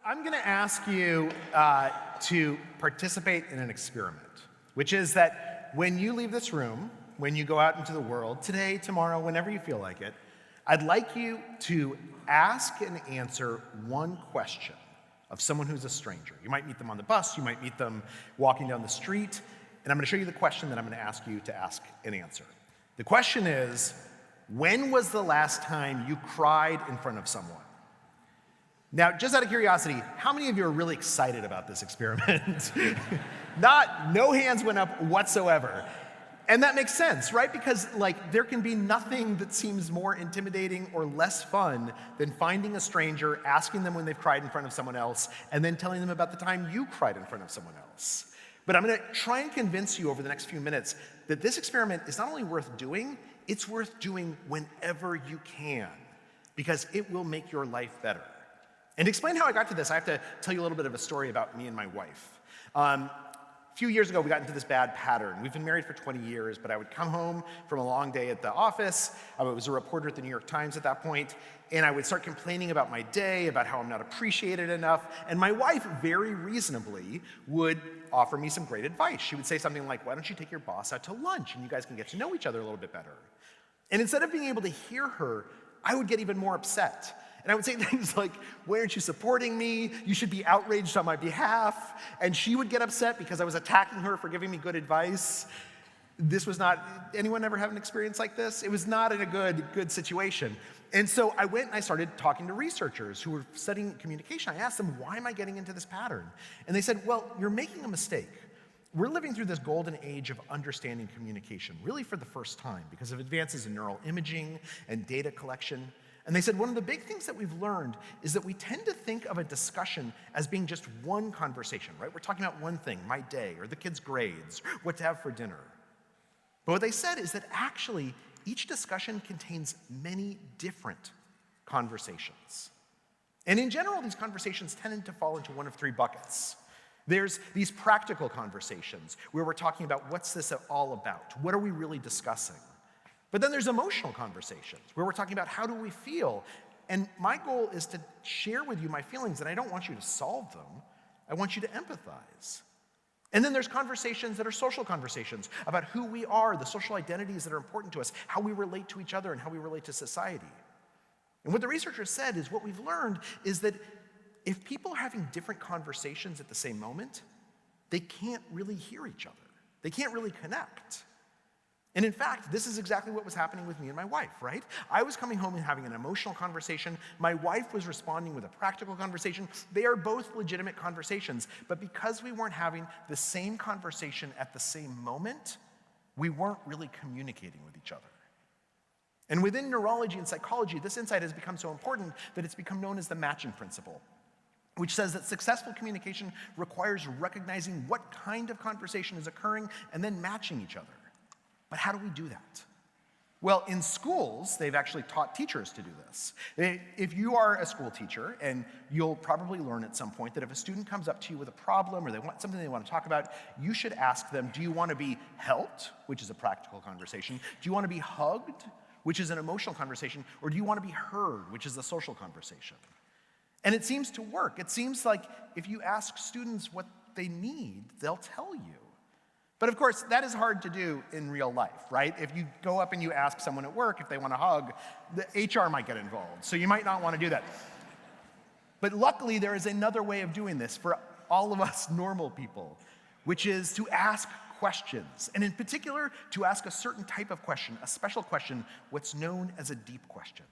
I'm going to ask you to participate in an experiment, which is that when you leave this room, when you go out into the world, today, tomorrow, whenever you feel like it, I'd like you to ask and answer one question of someone who's a stranger. You might meet them on the bus, you might meet them walking down the street, and I'm going to show you the question that I'm going to ask you to ask and answer. The question is, when was the last time you cried in front of someone? Now, just out of curiosity, how many of you are really excited about this experiment? No hands went up whatsoever. And that makes sense, right? Because there can be nothing that seems more intimidating or less fun than finding a stranger, asking them when they've cried in front of someone else, and then telling them about the time you cried in front of someone else. But I'm going to try and convince you over the next few minutes that this experiment is not only worth doing, it's worth doing whenever you can, because it will make your life better. And to explain how I got to this, I have to tell you a little bit of a story about me and my wife. A few years ago, we got into this bad pattern. We've been married for 20 years, but I would come home from a long day at the office. I was a reporter at the New York Times at that point, and I would start complaining about my day, about how I'm not appreciated enough. And my wife, very reasonably, would offer me some great advice. She would say something like, why don't you take your boss out to lunch, and you guys can get to know each other a little bit better. And instead of being able to hear her, I would get even more upset. And I would say things like, why aren't you supporting me? You should be outraged on my behalf. And she would get upset because I was attacking her for giving me good advice. This was not, anyone ever have an experience like this? It was not in a good situation. And so I went and I started talking to researchers who were studying communication. I asked them, why am I getting into this pattern? And they said, well, you're making a mistake. We're living through this golden age of understanding communication, really for the first time, because of advances in neural imaging and data collection. And they said one of the big things that we've learned is that we tend to think of a discussion as being just one conversation, right? We're talking about one thing, my day, or the kids' grades, or what to have for dinner. But what they said is that actually each discussion contains many different conversations. And in general, these conversations tend to fall into one of three buckets. There's these practical conversations where we're talking about what's this all about? What are we really discussing? But then there's emotional conversations where we're talking about how do we feel? And my goal is to share with you my feelings, and I don't want you to solve them. I want you to empathize. And then there's conversations that are social conversations about who we are, the social identities that are important to us, how we relate to each other, and how we relate to society. And what the researchers said is what we've learned is that if people are having different conversations at the same moment, they can't really hear each other. They can't really connect. And in fact, this is exactly what was happening with me and my wife, right? I was coming home and having an emotional conversation. My wife was responding with a practical conversation. They are both legitimate conversations, but because we weren't having the same conversation at the same moment, we weren't really communicating with each other. And within neurology and psychology, this insight has become so important that it's become known as the matching principle, which says that successful communication requires recognizing what kind of conversation is occurring and then matching each other. But how do we do that? Well, in schools, they've actually taught teachers to do this. If you are a school teacher, and you'll probably learn at some point that if a student comes up to you with a problem or they want something they want to talk about, you should ask them, do you want to be helped, which is a practical conversation? Do you want to be hugged, which is an emotional conversation? Or do you want to be heard, which is a social conversation? And it seems to work. It seems like if you ask students what they need, they'll tell you. But of course, that is hard to do in real life, right? If you go up and you ask someone at work if they want a hug, the HR might get involved, so you might not want to do that. But luckily, there is another way of doing this for all of us normal people, which is to ask questions, and in particular, to ask a certain type of question, a special question, what's known as a deep question.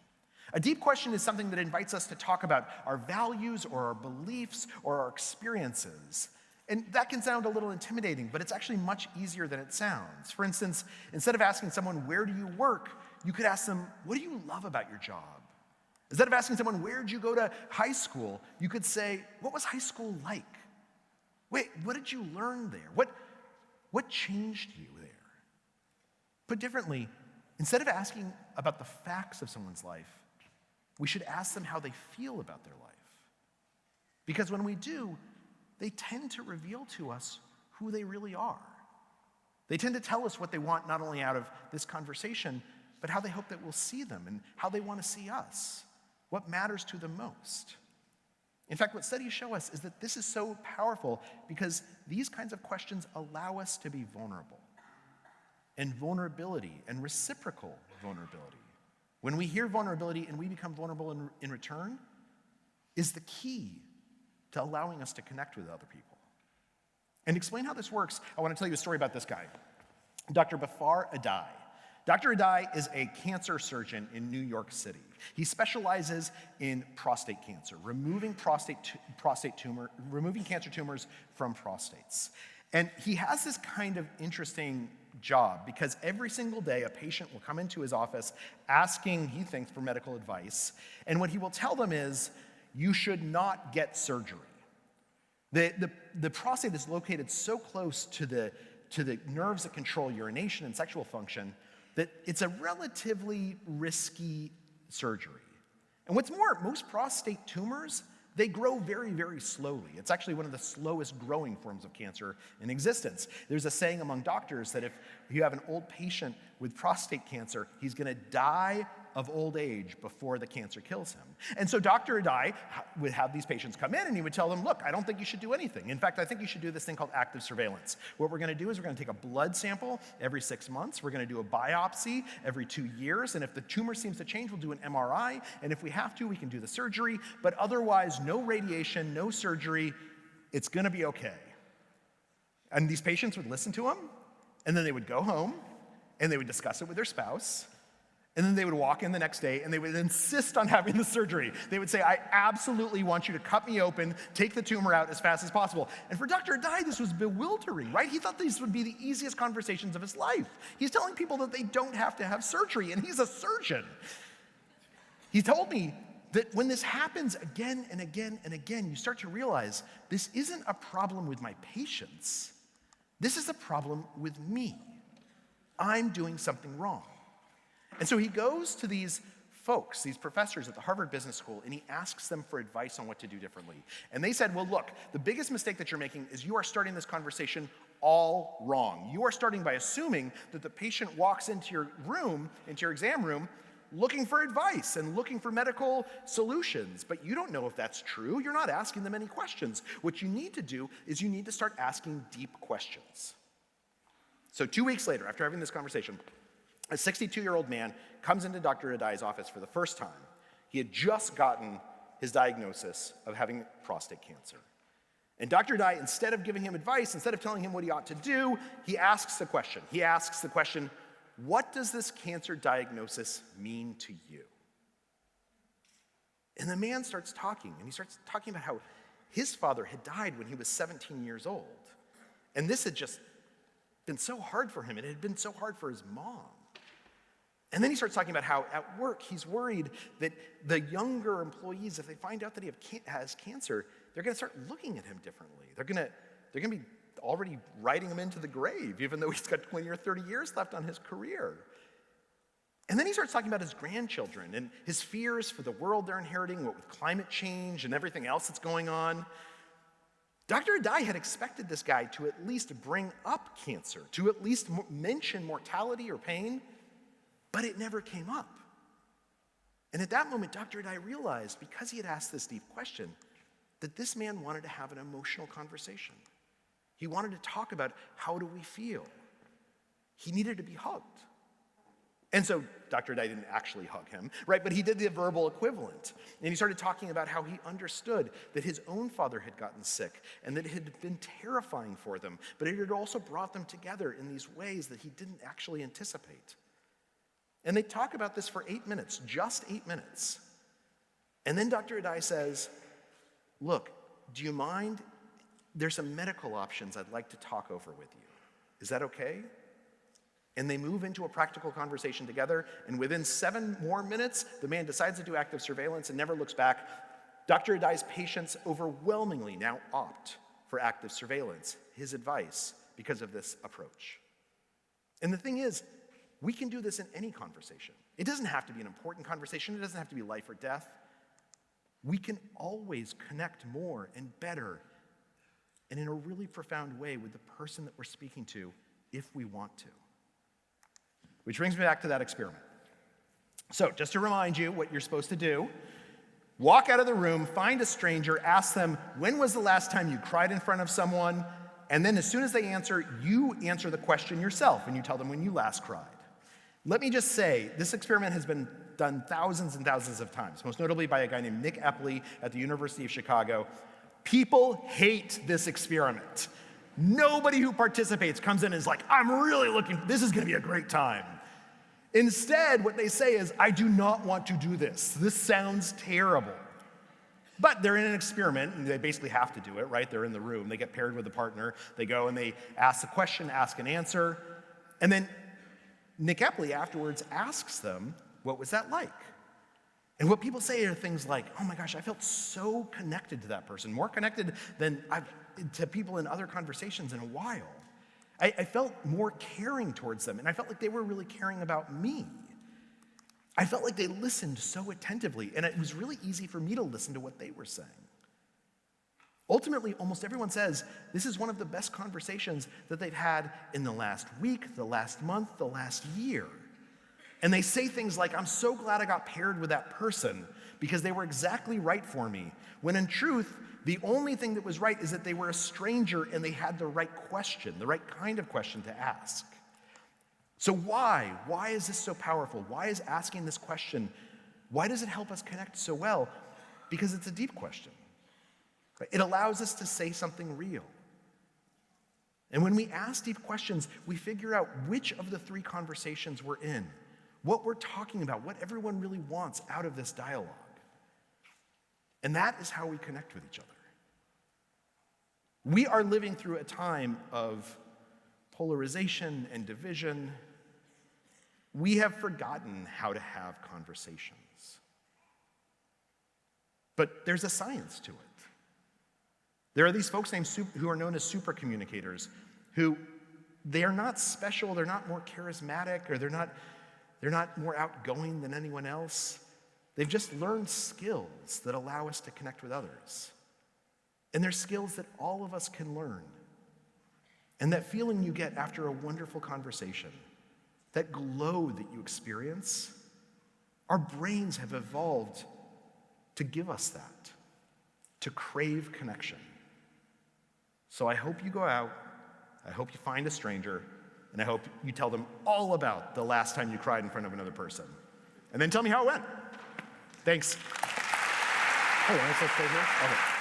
A deep question is something that invites us to talk about our values or our beliefs or our experiences. And that can sound a little intimidating, but it's actually much easier than it sounds. For instance, instead of asking someone, where do you work? You could ask them, what do you love about your job? Instead of asking someone, where did you go to high school? You could say, what was high school like? Wait, what did you learn there? What changed you there? Put differently, instead of asking about the facts of someone's life, we should ask them how they feel about their life. Because when we do, they tend to reveal to us who they really are. They tend to tell us what they want not only out of this conversation, but how they hope that we'll see them and how they want to see us, what matters to them most. In fact, what studies show us is that this is so powerful because these kinds of questions allow us to be vulnerable. And vulnerability and reciprocal vulnerability, when we hear vulnerability and we become vulnerable in return, is the key to allowing us to connect with other people. And to explain how this works, I want to tell you a story about this guy, Dr. Bafar Adai. Dr. Adai is a cancer surgeon in New York City. He specializes in prostate cancer, removing cancer tumors from prostates. And he has this kind of interesting job because every single day a patient will come into his office asking, he thinks, for medical advice. And what he will tell them is, you should not get surgery. The prostate is located so close to the nerves that control urination and sexual function that it's a relatively risky surgery. And what's more, most prostate tumors, they grow very, very slowly. It's actually one of the slowest growing forms of cancer in existence. There's a saying among doctors that if you have an old patient with prostate cancer, he's gonna die of old age before the cancer kills him. And so Dr. Adai would have these patients come in and he would tell them, look, I don't think you should do anything. In fact, I think you should do this thing called active surveillance. What we're gonna do is we're gonna take a blood sample every 6 months. We're gonna do a biopsy every 2 years. And if the tumor seems to change, we'll do an MRI. And if we have to, we can do the surgery. But otherwise, no radiation, no surgery. It's gonna be okay. And these patients would listen to him, and then they would go home, and they would discuss it with their spouse. And then they would walk in the next day and they would insist on having the surgery. They would say, I absolutely want you to cut me open, take the tumor out as fast as possible. And for Dr. Adai, this was bewildering, right? He thought these would be the easiest conversations of his life. He's telling people that they don't have to have surgery, and he's a surgeon. He told me that when this happens again and again and again, you start to realize this isn't a problem with my patients. This is a problem with me. I'm doing something wrong. And so he goes to these folks, these professors at the Harvard Business School, and he asks them for advice on what to do differently. And they said, well, look, the biggest mistake that you're making is you are starting this conversation all wrong. You are starting by assuming that the patient walks into your room, into your exam room, looking for advice and looking for medical solutions. But you don't know if that's true. You're not asking them any questions. What you need to do is you need to start asking deep questions. So 2 weeks later, after having this conversation, a 62-year-old man comes into Dr. Adai's office for the first time. He had just gotten his diagnosis of having prostate cancer. And Dr. Adai, instead of giving him advice, instead of telling him what he ought to do, he asks the question. He asks the question, what does this cancer diagnosis mean to you? And the man starts talking, and he starts talking about how his father had died when he was 17 years old. And this had just been so hard for him, and it had been so hard for his mom. And then he starts talking about how at work he's worried that the younger employees, if they find out that he has cancer, they're gonna start looking at him differently. They're gonna be already writing him into the grave, even though he's got 20 or 30 years left on his career. And then he starts talking about his grandchildren and his fears for the world they're inheriting, what with climate change and everything else that's going on. Dr. Adai had expected this guy to at least bring up cancer, to at least mention mortality or pain, but it never came up. And at that moment, Dr. Adai realized, because he had asked this deep question, that this man wanted to have an emotional conversation. He wanted to talk about, how do we feel? He needed to be hugged. And so Dr. Adai didn't actually hug him, right? But he did the verbal equivalent. And he started talking about how he understood that his own father had gotten sick and that it had been terrifying for them, but it had also brought them together in these ways that he didn't actually anticipate. And they talk about this for 8 minutes, just 8 minutes. And then Dr. Adai says, look, do you mind? There's some medical options I'd like to talk over with you. Is that okay? And they move into a practical conversation together, and within 7 more minutes, the man decides to do active surveillance and never looks back. Dr. Adai's patients overwhelmingly now opt for active surveillance, his advice, because of this approach. And the thing is, we can do this in any conversation. It doesn't have to be an important conversation. It doesn't have to be life or death. We can always connect more and better and in a really profound way with the person that we're speaking to if we want to. Which brings me back to that experiment. So just to remind you what you're supposed to do, Walk out of the room, find a stranger, ask them, when was the last time you cried in front of someone? And then as soon as they answer, you answer the question yourself and you tell them when you last cried. Let me just say, this experiment has been done thousands and thousands of times, most notably by a guy named Nick Epley at the University of Chicago. People hate this experiment. Nobody who participates comes in and is like, I'm really looking, this is gonna be a great time. Instead, what they say is, I do not want to do this. This sounds terrible. But they're in an experiment, and they basically have to do it, right? They're in the room, they get paired with a partner, they go and they ask the question, ask an answer, and then Nick Epley afterwards asks them, what was that like? And what people say are things like, oh my gosh, I felt so connected to that person, more connected than to people in other conversations in a while. I felt more caring towards them, and I felt like they were really caring about me. I felt like they listened so attentively, and it was really easy for me to listen to what they were saying. Ultimately, almost everyone says this is one of the best conversations that they've had in the last week, the last month, the last year. And they say things like, I'm so glad I got paired with that person because they were exactly right for me, when in truth, the only thing that was right is that they were a stranger and they had the right question, the right kind of question to ask. So why? Why is this so powerful? Why is asking this question, why does it help us connect so well? Because it's a deep question. It allows us to say something real. And when we ask deep questions, we figure out which of the three conversations we're in, what we're talking about, what everyone really wants out of this dialogue. And that is how we connect with each other. We are living through a time of polarization and division. We have forgotten how to have conversations. But there's a science to it. There are these folks who are known as super communicators, who they are not special, they're not more charismatic, or they're not more outgoing than anyone else. They've just learned skills that allow us to connect with others. And they're skills that all of us can learn. And that feeling you get after a wonderful conversation, that glow that you experience, our brains have evolved to give us that, to crave connection. So I hope you go out, I hope you find a stranger, and I hope you tell them all about the last time you cried in front of another person. And then tell me how it went. Thanks. Oh, I said stay here? Okay.